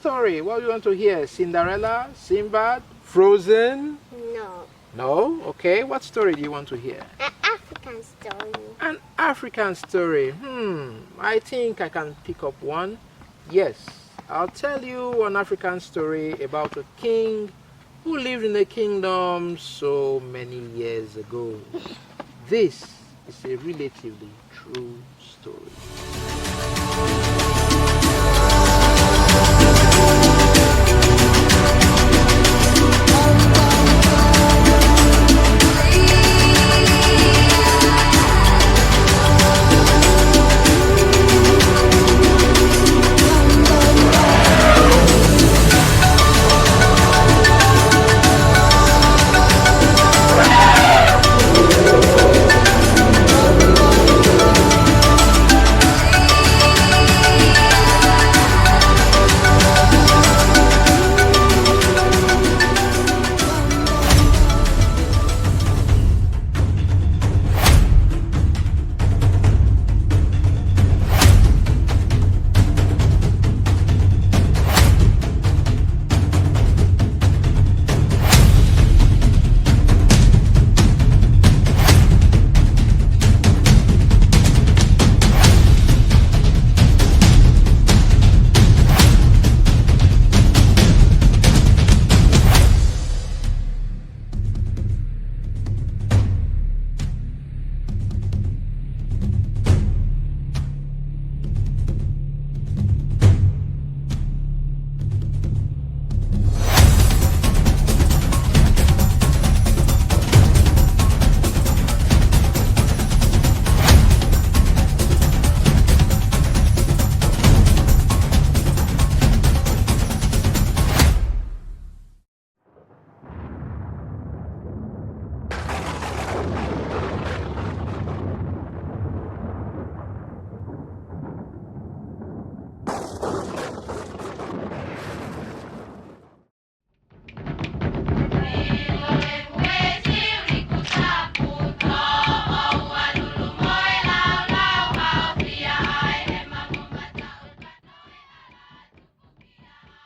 story? What do you want to hear? Cinderella, Sinbad, Frozen? No. No? Okay. What story do you want to hear? An African story. An African story. I think I can pick up one. Yes, I'll tell you an African story about a king who lived in a kingdom so many years ago. This is a relatively true story.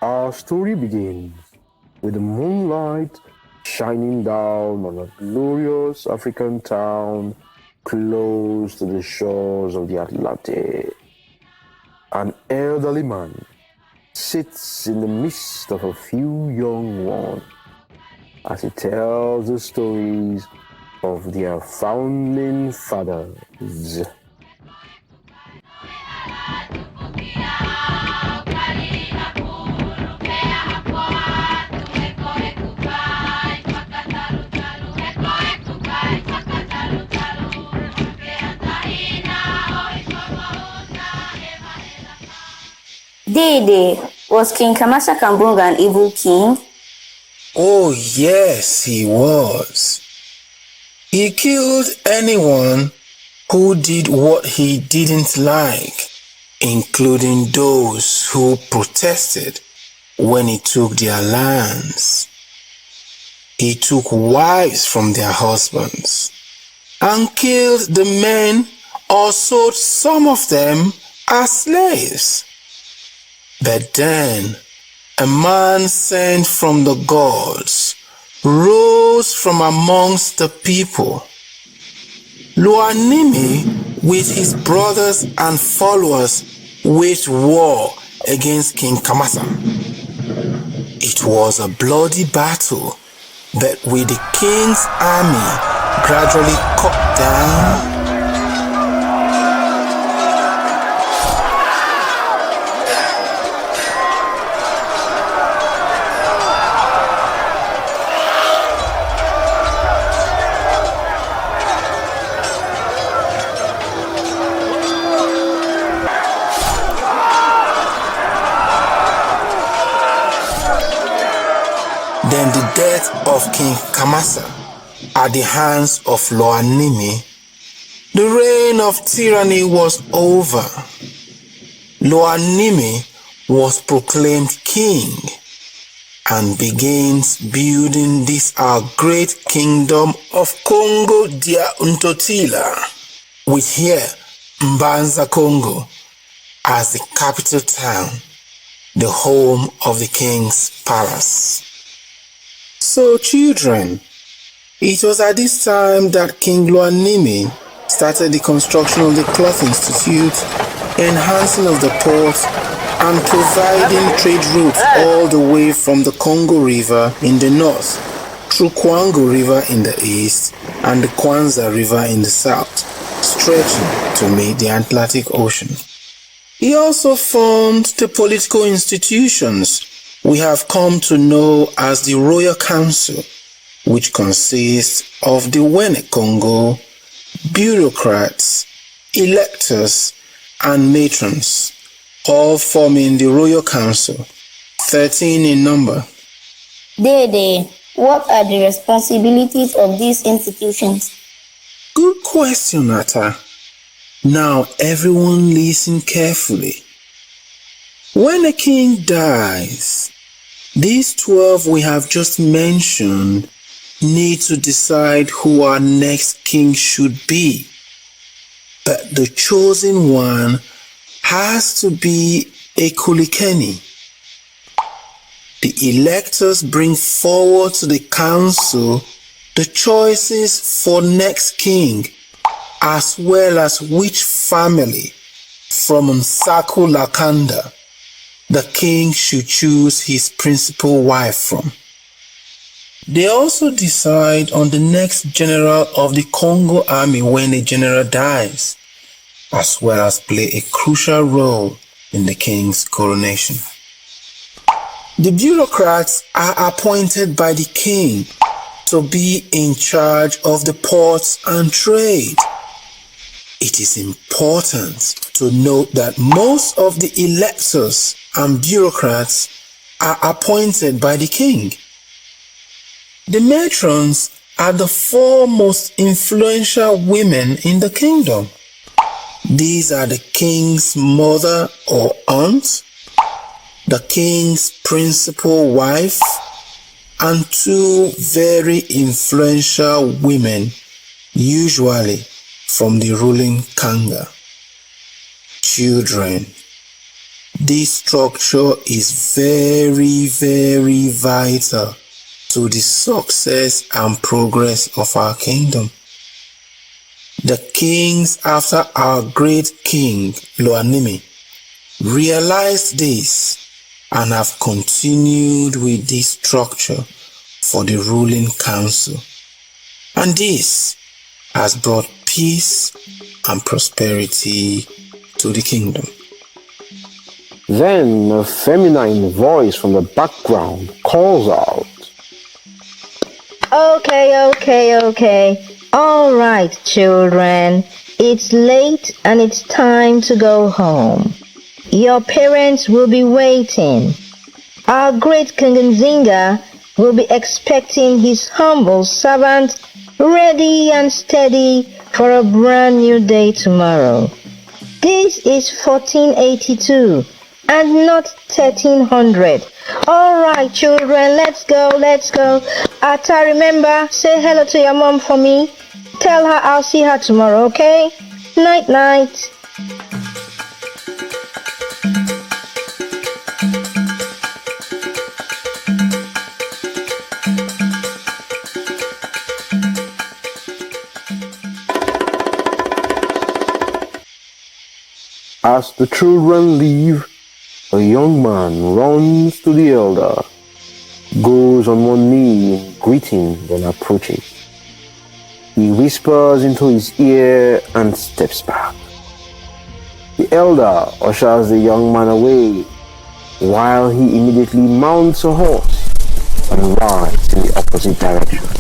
Our story begins with the moonlight shining down on a glorious African town close to the shores of the Atlantic. An elderly man sits in the midst of a few young ones as he tells the stories of their founding fathers. Dede, was King Kamasa Kambunga an evil king? Oh yes, he was. He killed anyone who did what he didn't like, including those who protested when he took their lands. He took wives from their husbands and killed the men or sold some of them as slaves. But then a man sent from the gods rose from amongst the people. Lanmi, with his brothers and followers, waged war against King Kamasa. It was a bloody battle, but with the king's army gradually cut down, then the death of King Kamasa at the hands of Lanmi, the reign of tyranny was over. Lanmi was proclaimed king and begins building this our great kingdom of Kongo dia Untotila, with here Mbanza, Kongo, as the capital town. the home of the king's palace. So children, it was at this time that King Lanmi started the construction of the Cloth Institute, enhancing of the port, and providing trade routes all the way from the Kongo River in the north, through Kongo River in the east, and the Kwanza River in the south, stretching to meet the Atlantic Ocean. He also formed the political institutions we have come to know as the Royal Council, which consists of the Wene Kongo, bureaucrats, electors, and matrons, all forming the Royal Council, 13 in number. Dede, what are the responsibilities of these institutions? Good question, Atta. Now everyone listen carefully. When a king dies, these 12 we have just mentioned need to decide who our next king should be. But the chosen one has to be a Kulikeni. The electors bring forward to the council the choices for next king, as well as which family from Nsaku Lakanda the king should choose his principal wife from. They also decide on the next general of the Congo army when a general dies, as well as play a crucial role in the king's coronation. The bureaucrats are appointed by the king to be in charge of the ports and trade. It is important to note that most of the electors and bureaucrats are appointed by the king. The matrons are the four most influential women in the kingdom. These are the king's mother or aunt, the king's principal wife, and two very influential women, usually from the ruling Kanga. Children, this structure is very, very vital to the success and progress of our kingdom. The kings after our great king, Lanmi, realized this and have continued with this structure for the ruling council. And this has brought peace and prosperity to the kingdom. Then a feminine voice from the background calls out, Okay. All right, children. It's late and it's time to go home. Your parents will be waiting. Our great King Nzinga will be expecting his humble servant ready and steady for a brand new day tomorrow. This is 1482 and not 1300. All right, children, let's go. Atta, remember, say hello to your mom for me. Tell her I'll see her tomorrow, okay? Night. As the children leave, a young man runs to the elder, goes on one knee in greeting, then approaches. He whispers into his ear and steps back. The elder ushers the young man away, while he immediately mounts a horse and rides in the opposite direction.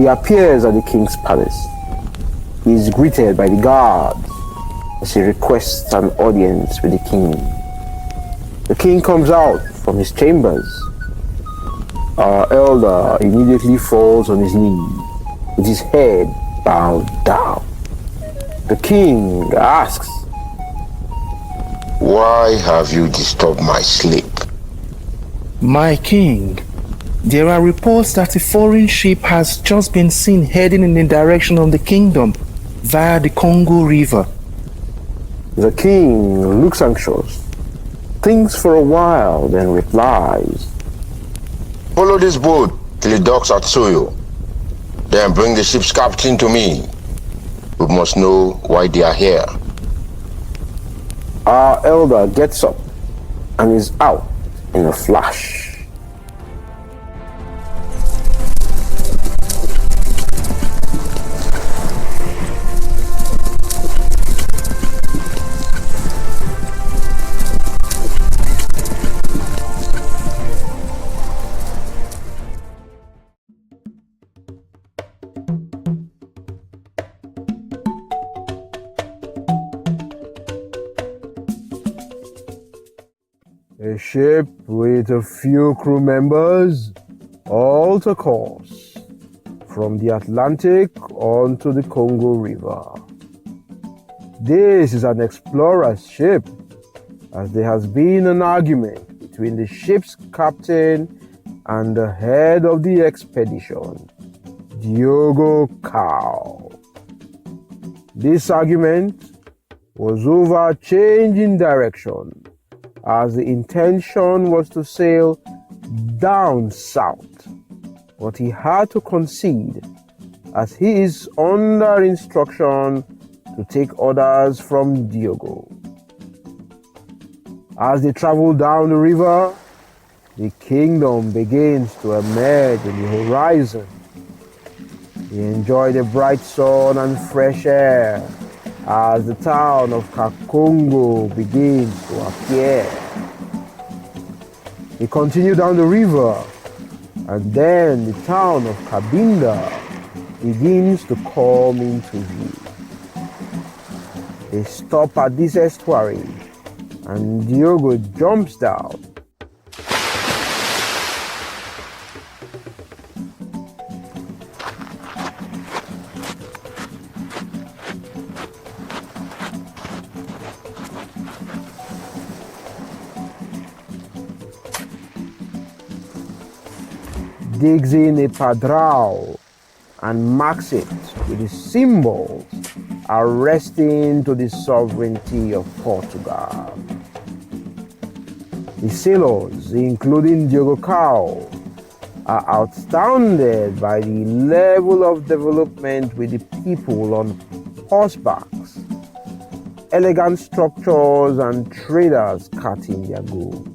He appears at the king's palace. He is greeted by the guards as he requests an audience with the king. The king comes out from his chambers. Our elder immediately falls on his knees with his head bowed down. The king asks, "Why have you disturbed my sleep?" My king, there are reports that a foreign ship has just been seen heading in the direction of the kingdom via the Kongo River. The king looks anxious, thinks for a while, then replies, "Follow this boat till it docks at Soyo. Then bring the ship's captain to me. We must know why they are here." Our elder gets up and is out in a flash. A ship with a few crew members alter course from the Atlantic onto the Congo River. This is an explorer's ship, as there has been an argument between the ship's captain and the head of the expedition, Diogo Cow. This argument was over changing direction, as the intention was to sail down south, but he had to concede as he is under instruction to take orders from Diogo. As they travel down the river, the kingdom begins to emerge in the horizon. They enjoy the bright sun and fresh air as the town of Kongo begins to appear. They continue down the river, and then the town of Kabinda begins to come into view. They stop at this estuary, and Diogo jumps down. Digs in a padral and marks it with the symbols attesting to the sovereignty of Portugal. The sailors, including Diogo Cow, are astounded by the level of development with the people on horsebacks, elegant structures, and traders carting their goods.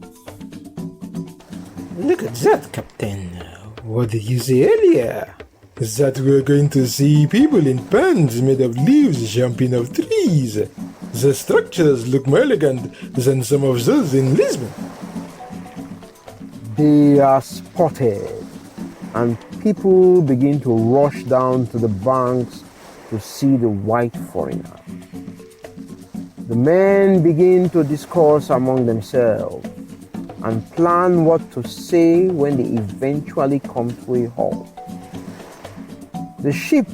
Look at that, Captain. What did you say earlier? That we're going to see people in pants made of leaves jumping off trees. The structures look more elegant than some of those in Lisbon. They are spotted, and people begin to rush down to the banks to see the white foreigner. The men begin to discuss among themselves and plan what to say when they eventually come to a halt. The ship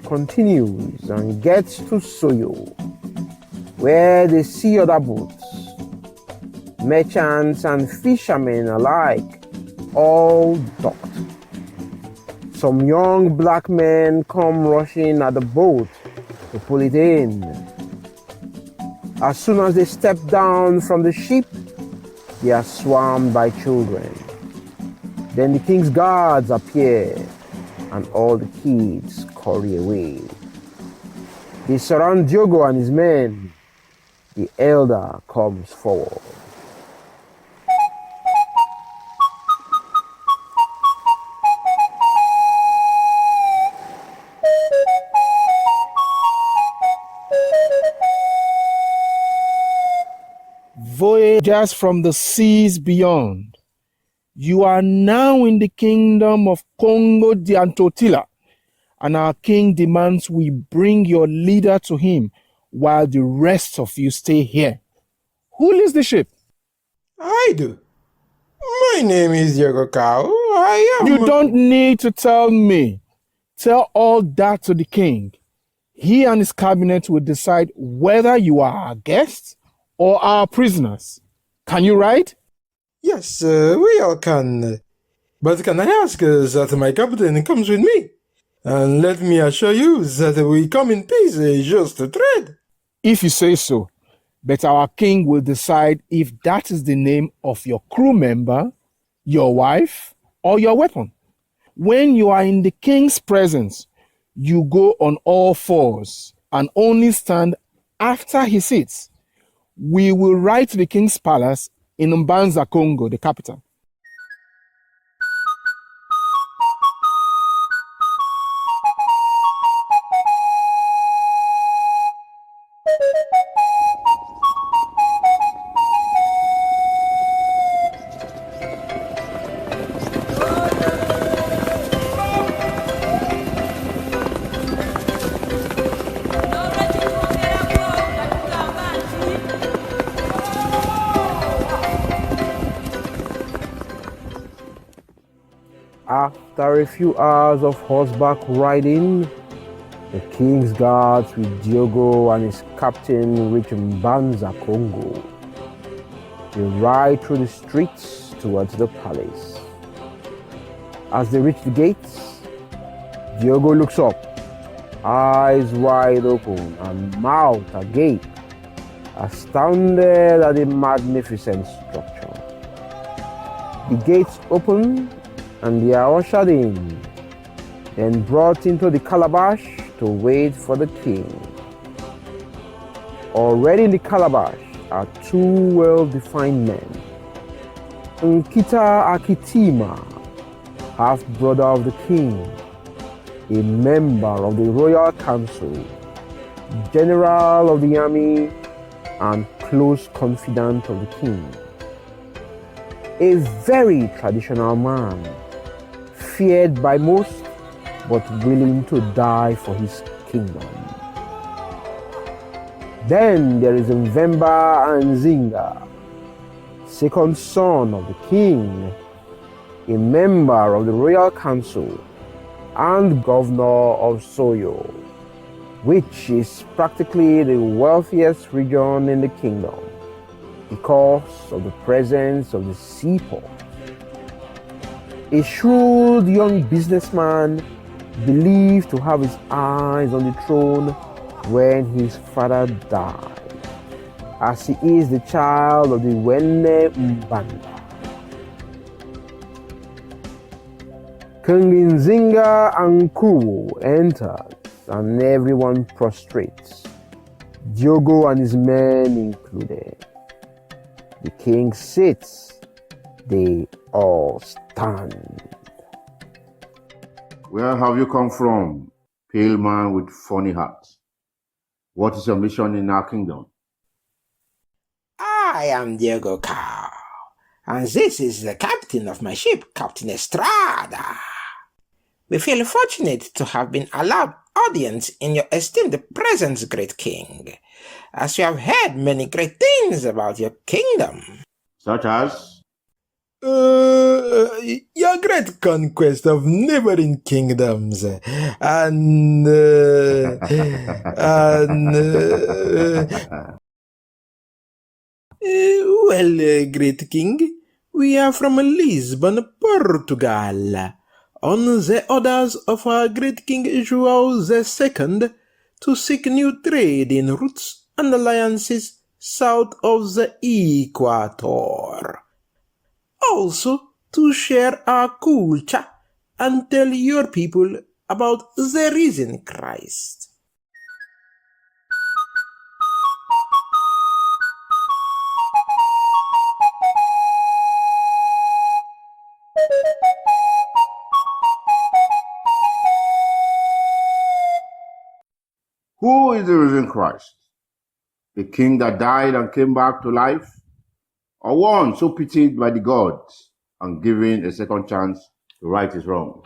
continues and gets to Soyo, where they see other boats, merchants and fishermen alike, all docked. Some young black men come rushing at the boat to pull it in. As soon as they step down from the ship, they are swarmed by children. Then the king's guards appear, and all the kids scurry away. They surround Diogo and his men. The elder comes forward. Voyagers from the seas beyond, you are now in the kingdom of Kongo di Antotila, and our king demands we bring your leader to him while the rest of you stay here. Who leads the ship? I do. My name is Diego Cao. You don't need to tell me. Tell all that to the king. He and his cabinet will decide whether you are our guests or our prisoners. Can you ride? Yes, we all can. But can I ask that my captain comes with me? And let me assure you that we come in peace, just to trade. If you say so. But our king will decide if that is the name of your crew member, your wife, or your weapon. When you are in the king's presence, you go on all fours and only stand after he sits. We will ride to the king's palace in Mbanza, Kongo, the capital. After a few hours of horseback riding, the king's guards with Diogo and his captain reach Mbanza, Kongo. They ride through the streets towards the palace. As they reach the gates, Diogo looks up, eyes wide open and mouth agape, astounded at the magnificent structure. The gates open and they are ushered in, then brought into the calabash to wait for the king. Already in the calabash are two well-defined men. Nkita Akitima, half-brother of the king, a member of the royal council, general of the army, and close confidant of the king. A very traditional man, feared by most, but willing to die for his kingdom. Then there is Mvemba and Zinga, second son of the king, a member of the royal council and governor of Soyo, which is practically the wealthiest region in the kingdom because of the presence of the seaport. A shrewd young businessman believed to have his eyes on the throne when his father died, as he is the child of the Wene Mbanda. King Nzinga and Kuwo enters and everyone prostrates, Diogo and his men included. The king sits, they all stand. Where have you come from, pale man with funny hat? What is your mission in our kingdom? I am Diego Cao, and this is the captain of my ship, Captain Estrada. We feel fortunate to have been allowed audience in your esteemed presence, great king, as we have heard many great things about your kingdom. Such as? Your great conquest of neighboring kingdoms, and well, great king, we are from Lisbon, Portugal, on the orders of our great King João II to seek new trading routes and alliances south of the equator. Also, to share our culture and tell your people about the risen Christ. Who is the risen Christ? The king that died and came back to life? Or one so pitied by the gods and given a second chance to right his wrong?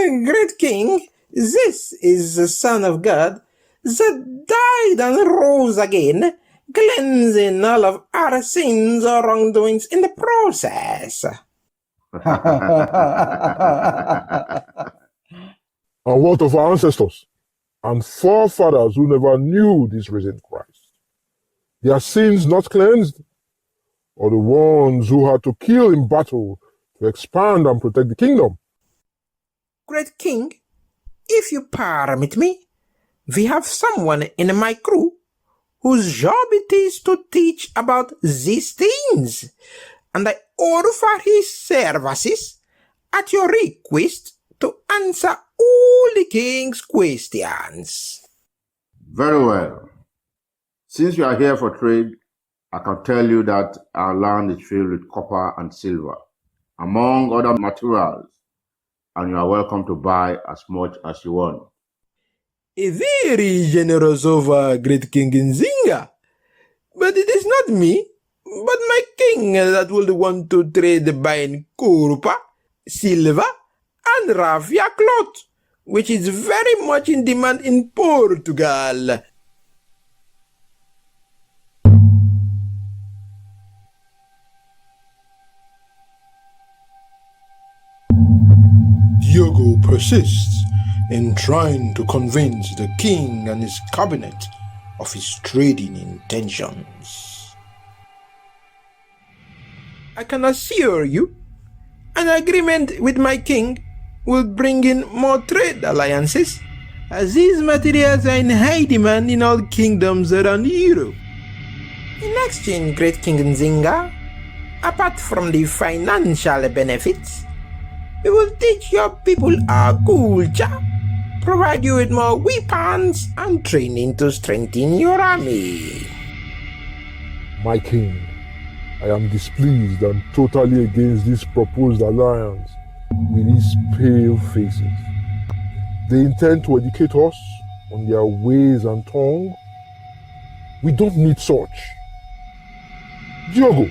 Great king, this is the Son of God that died and rose again, cleansing all of our sins or wrongdoings in the process. And what of our ancestors and forefathers who never knew this risen Christ? Their sins not cleansed? Or the ones who had to kill in battle to expand and protect the kingdom? Great king, if you permit me, we have someone in my crew whose job it is to teach about these things, and I offer his services at your request to answer all the king's questions. Very well. Since you are here for trade, I can tell you that our land is filled with copper and silver, among other materials, and you are welcome to buy as much as you want. A very generous offer, great King Nzinga. But it is not me, but my king that will want to trade buying copper, silver, and raffia cloth, which is very much in demand in Portugal. Diogo persists in trying to convince the king and his cabinet of his trading intentions. I can assure you, an agreement with my king will bring in more trade alliances, as these materials are in high demand in all kingdoms around Europe. In exchange, great King Nzinga, apart from the financial benefits, we will teach your people our culture, provide you with more weapons and training to strengthen your army. My king, I am displeased and totally against this proposed alliance with these pale faces. They intend to educate us on their ways and tongue. We don't need such. Diogo,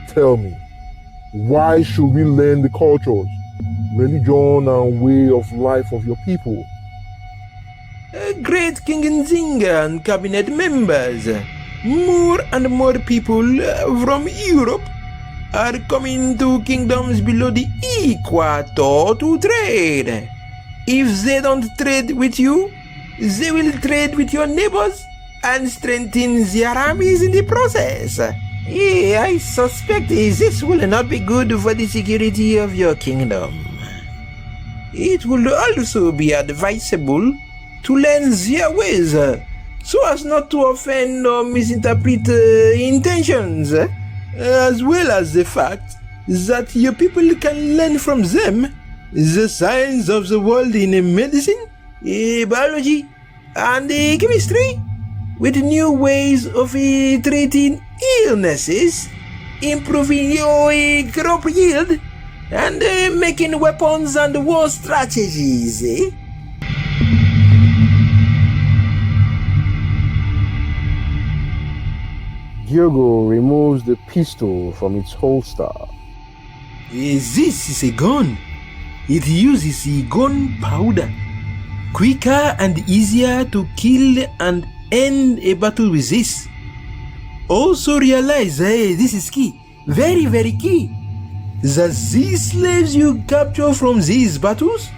tell me, why should we learn the cultures, religion, and way of life of your people? Great King Nzinga and cabinet members, more and more people from Europe are coming to kingdoms below the equator to trade. If they don't trade with you, they will trade with your neighbors and strengthen their armies in the process. I suspect this will not be good for the security of your kingdom. It will also be advisable to learn their ways so as not to offend or misinterpret intentions, as well as the fact that your people can learn from them the science of the world in medicine, biology, and chemistry, with new ways of treating illnesses, improving your crop yield, and making weapons and war strategies. Diogo removes the pistol from its holster. This is a gun. It uses gunpowder. Quicker and easier to kill and end a battle with this. Also realize, this is key, very, very key, that these slaves you capture from these battles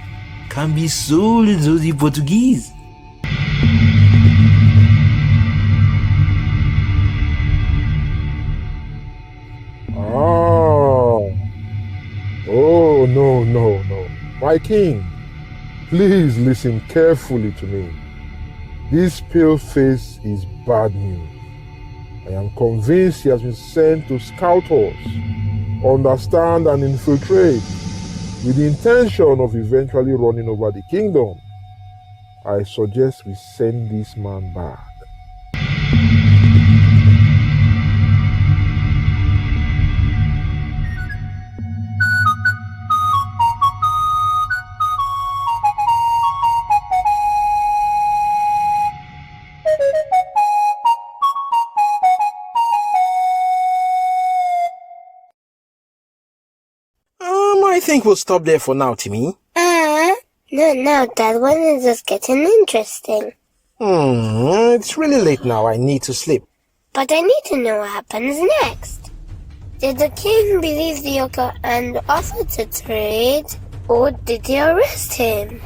can be sold to the Portuguese. Oh, no. My king, please listen carefully to me. This pale face is bad news. I am convinced he has been sent to scout us, understand and infiltrate, with the intention of eventually running over the kingdom. I suggest we send this man back. I think we'll stop there for now, Timmy. No, Dad, when is this getting interesting? It's really late now. I need to sleep. But I need to know what happens next. Did the king believe the yoka and offer to trade, or did they arrest him?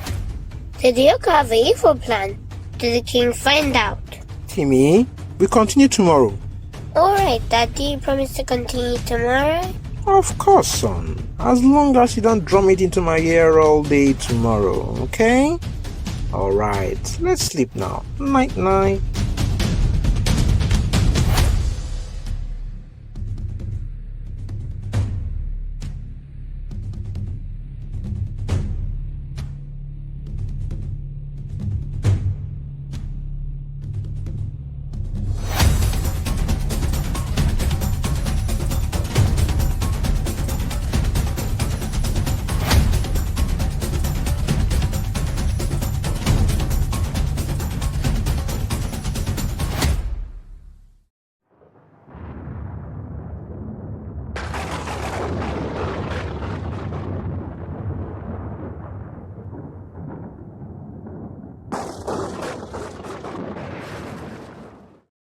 Did the yoka have an evil plan? Did the king find out? Timmy, we continue tomorrow. Alright, Dad, do you promise to continue tomorrow? Of course, son. As long as you don't drum it into my ear all day tomorrow, okay? Alright, let's sleep now. Night, night.